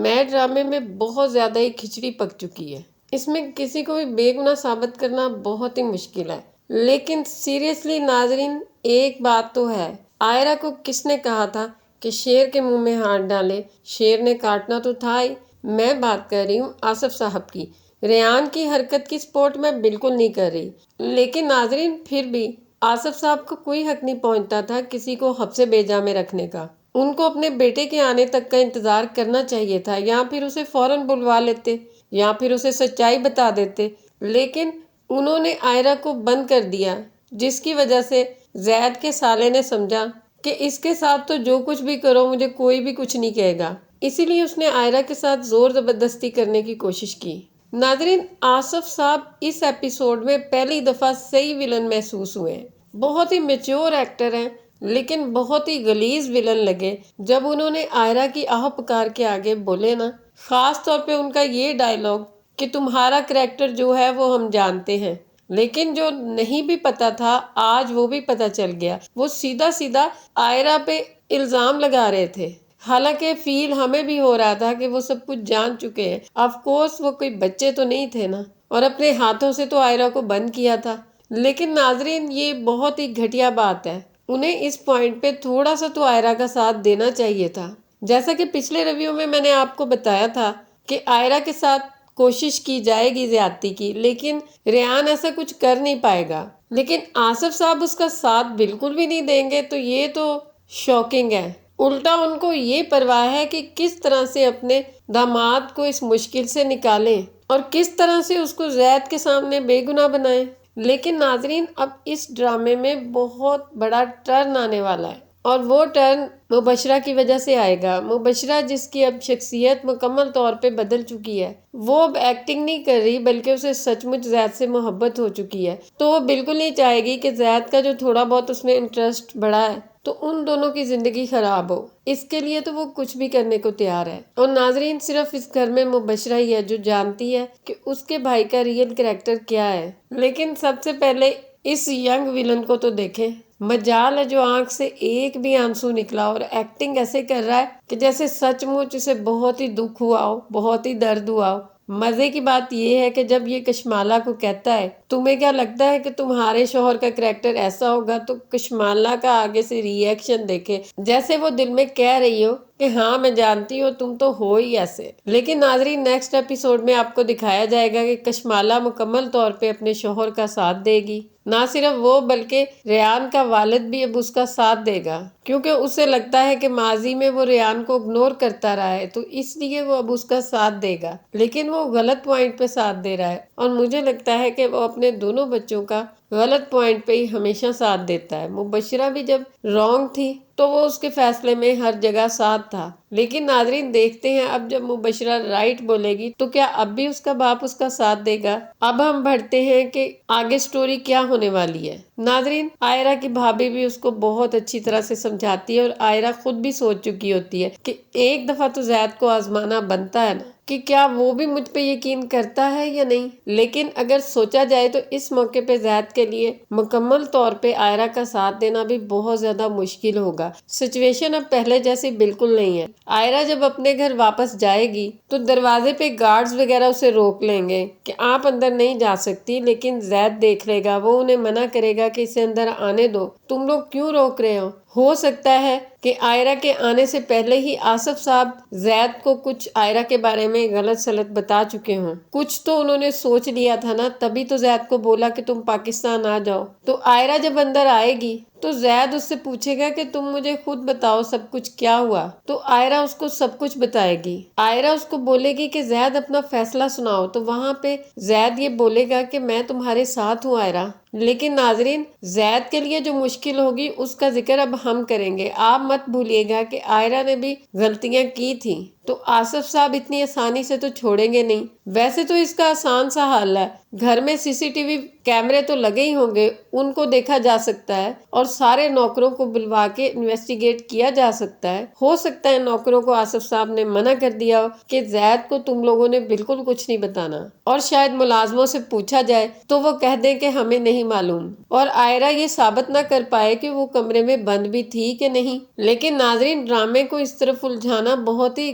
میں ڈرامے میں بہت زیادہ ہی کھچڑی پک چکی ہے۔ اس میں کسی کو بھی بے گناہ ثابت کرنا بہت ہی مشکل ہے۔ لیکن سیریسلی ناظرین، ایک بات تو ہے، آئرہ کو کس نے کہا تھا کہ شیر کے منہ میں ہاتھ ڈالے؟ شیر نے کاٹنا تو تھا ہی۔ میں بات کر رہی ہوں آصف صاحب کی۔ ریان کی حرکت کی سپورٹ میں بالکل نہیں کر رہی، لیکن ناظرین پھر بھی آصف صاحب کو کوئی حق نہیں پہنچتا تھا کسی کو حبس بیجا میں رکھنے کا۔ ان کو اپنے بیٹے کے آنے تک کا انتظار کرنا چاہیے تھا، یا پھر اسے فوراً بلوا لیتے، یا پھر اسے سچائی بتا دیتے۔ لیکن انہوں نے آئرہ کو بند کر دیا، جس کی وجہ سے زید کے سالے نے سمجھا کہ اس کے ساتھ تو جو کچھ بھی کرو مجھے کوئی بھی کچھ نہیں کہے گا۔ اسی لیے اس نے آئرہ کے ساتھ زور زبردستی کرنے کی کوشش کی۔ ناظرین، آصف صاحب اس ایپیسوڈ میں پہلی دفعہ صحیح ویلن محسوس ہوئے ہیں۔ بہت ہی میچور ایکٹر ہیں، لیکن بہت ہی غلیظ ویلن لگے جب انہوں نے آئرہ کی آہ پکار کے آگے بولے نا، خاص طور پہ ان کا یہ ڈائیلاگ کہ تمہارا کریکٹر جو ہے وہ ہم جانتے ہیں، لیکن جو نہیں بھی پتا تھا آج وہ بھی پتا چل گیا۔ وہ سیدھا سیدھا آئرہ پہ الزام لگا رہے تھے، حالانکہ فیل ہمیں بھی ہو رہا تھا کہ وہ سب کچھ جان چکے ہیں۔ آف کورس وہ کوئی بچے تو نہیں تھے نا، اور اپنے ہاتھوں سے تو آئرہ کو بند کیا تھا۔ لیکن ناظرین، یہ بہت ہی گھٹیا بات ہے۔ انہیں اس پوائنٹ پہ تھوڑا سا تو آئرہ کا ساتھ دینا چاہیے تھا۔ جیسا کہ پچھلے ریویو میں نے آپ کو بتایا تھا کہ آئرہ کے ساتھ کوشش کی جائے گی زیادتی کی، لیکن ریان ایسا کچھ کر نہیں پائے گا۔ لیکن آصف صاحب اس کا ساتھ بالکل بھی نہیں دیں گے، تو یہ تو شاکنگ ہے۔ الٹا ان کو یہ پرواہ ہے کہ کس طرح سے اپنے داماد کو اس مشکل سے نکالیں اور کس طرح سے اس کو زید کے سامنے بے گناہ بنائیں۔ لیکن ناظرین، اب اس ڈرامے میں بہت بڑا ٹرن آنے والا ہے، اور وہ ٹرن مبشرہ کی وجہ سے آئے گا۔ مبشرہ جس کی اب شخصیت مکمل طور پہ بدل چکی ہے، وہ اب ایکٹنگ نہیں کر رہی بلکہ اسے سچ مچ زید سے محبت ہو چکی ہے، تو وہ بالکل نہیں چاہے گی کہ زید کا جو تھوڑا بہت اس میں انٹرسٹ بڑھا ہے تو ان دونوں کی زندگی خراب ہو۔ اس کے لیے تو وہ کچھ بھی کرنے کو تیار ہے۔ اور ناظرین، صرف اس گھر میں مبشرہ ہی ہے جو جانتی ہے کہ اس کے بھائی کا ریئل کریکٹر کیا ہے۔ لیکن سب سے پہلے اس ینگ ویلن کو تو دیکھیں۔ مجال ہے جو آنکھ سے ایک بھی آنسو نکلا اور ایکٹنگ ایسے کر رہا ہے کہ جیسے سچ مچ اسے بہت ہی دکھ ہوا ہو، بہت ہی درد ہوا ہو۔ مزے کی بات یہ ہے کہ جب یہ کشمالہ کو کہتا ہے تمہیں کیا لگتا ہے کہ تمہارے شوہر کا کریکٹر ایسا ہوگا، تو کشمالہ کا آگے سے ری ایکشن دیکھے جیسے وہ دل میں کہہ رہی ہو کہ ہاں میں جانتی ہوں تم تو ہو ہی ایسے۔ لیکن ناظرین، نیکسٹ ایپیسوڈ میں آپ کو دکھایا جائے گا کہ کشمالہ مکمل طور پہ اپنے شوہر کا ساتھ دے گی۔ نہ صرف وہ بلکہ ریان کا والد بھی اب اس کا ساتھ دے گا، کیونکہ اسے لگتا ہے کہ ماضی میں وہ ریان کو اگنور کرتا رہا ہے، تو اس لیے وہ اب اس کا ساتھ دے گا۔ لیکن وہ غلط پوائنٹ پہ ساتھ دے رہا ہے، اور مجھے لگتا ہے کہ وہ اپنے دونوں بچوں کا غلط پوائنٹ پہ ہی ہمیشہ ساتھ دیتا ہے۔ مبشرہ بھی جب رانگ تھی تو وہ اس کے فیصلے میں ہر جگہ ساتھ تھا۔ لیکن ناظرین، دیکھتے ہیں اب جب مبشرہ رائٹ بولے گی تو کیا اب بھی اس کا باپ اس کا ساتھ دے گا؟ اب ہم بڑھتے ہیں کہ آگے سٹوری کیا ہونے والی ہے۔ ناظرین، آئرہ کی بھابھی بھی اس کو بہت اچھی طرح سے سمجھاتی ہے، اور آئرہ خود بھی سوچ چکی ہوتی ہے کہ ایک دفعہ تو زید کو آزمانا بنتا ہے نا، کہ کیا وہ بھی مجھ پہ یقین کرتا ہے یا نہیں۔ لیکن اگر سوچا جائے تو اس موقع پہ زید کے لیے مکمل طور پہ آئرہ کا ساتھ دینا بھی بہت زیادہ مشکل ہوگا۔ سچویشن اب پہلے جیسی بالکل نہیں ہے۔ آئرہ جب اپنے گھر واپس جائے گی تو دروازے پہ گارڈز وغیرہ اسے روک لیں گے کہ آپ اندر نہیں جا سکتی، لیکن زید دیکھ لے گا، وہ انہیں منع کرے گا کہ اسے اندر آنے دو، تم لوگ کیوں روک رہے ہو سکتا ہے کہ آئرہ کے آنے سے پہلے ہی آصف صاحب زید کو کچھ آئرہ کے بارے میں غلط سلط بتا چکے ہوں۔ کچھ تو انہوں نے سوچ لیا تھا نا، تبھی تو زید کو بولا کہ تم پاکستان آ جاؤ۔ تو آئرہ جب اندر آئے گی تو زید اس سے پوچھے گا کہ تم مجھے خود بتاؤ سب کچھ کیا ہوا، تو آئرہ اس کو سب کچھ بتائے گی۔ آئرہ اس کو بولے گی کہ زید اپنا فیصلہ سناؤ، تو وہاں پہ زید یہ بولے گا کہ میں تمہارے ساتھ ہوں آئرہ۔ لیکن ناظرین، زید کے لیے جو مشکل ہوگی اس کا ذکر اب ہم کریں گے۔ آپ مت بھولیے گا کہ آئرہ نے بھی غلطیاں کی تھیں، تو آصف صاحب اتنی آسانی سے تو چھوڑیں گے نہیں۔ ویسے تو اس کا آسان سا حل ہے، گھر میں سی سی ٹی وی کیمرے تو لگے ہی ہوں گے، ان کو دیکھا جا سکتا ہے اور سارے نوکروں کو بلوا کے انویسٹیگیٹ کیا جا سکتا ہے۔ ہو سکتا ہے نوکروں کو آصف صاحب نے منع کر دیا ہو کہ زید کو تم لوگوں نے بالکل کچھ نہیں بتانا، اور شاید ملازموں سے پوچھا جائے تو وہ کہہ دیں کہ ہمیں نہیں معلوم، اور آئرہ یہ ثابت نہ کر پائے کہ وہ کمرے میں بند بھی تھی کہ نہیں۔ لیکن ناظرین، ڈرامے کو اس طرف الجھانا بہت ہی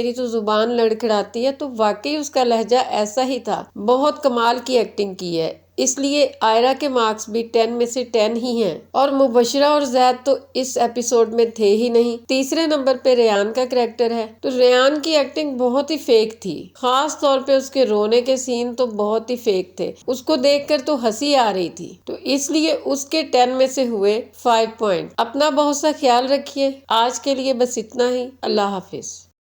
میری تو زبان لڑکھڑاتی ہے، تو واقعی اس کا لہجہ ایسا ہی تھا۔ بہت کمال کی ایکٹنگ کی ہے، اس لیے آئرہ کے مارکس بھی 10 میں سے 10 ہی ہیں۔ اور مبشرہ اور زید تو اس ایپیسوڈ میں تھے ہی نہیں۔ تیسرے نمبر پہ ریان کا کریکٹر ہے، تو ریان کی ایکٹنگ بہت ہی فیک تھی، خاص طور پہ اس کے رونے کے سین تو بہت ہی فیک تھے، اس کو دیکھ کر تو ہنسی آ رہی تھی، تو اس لیے اس کے 10 میں سے ہوئے 5 پوائنٹ۔ اپنا بہت سا خیال رکھیے، آج کے لیے بس اتنا ہی، اللہ حافظ۔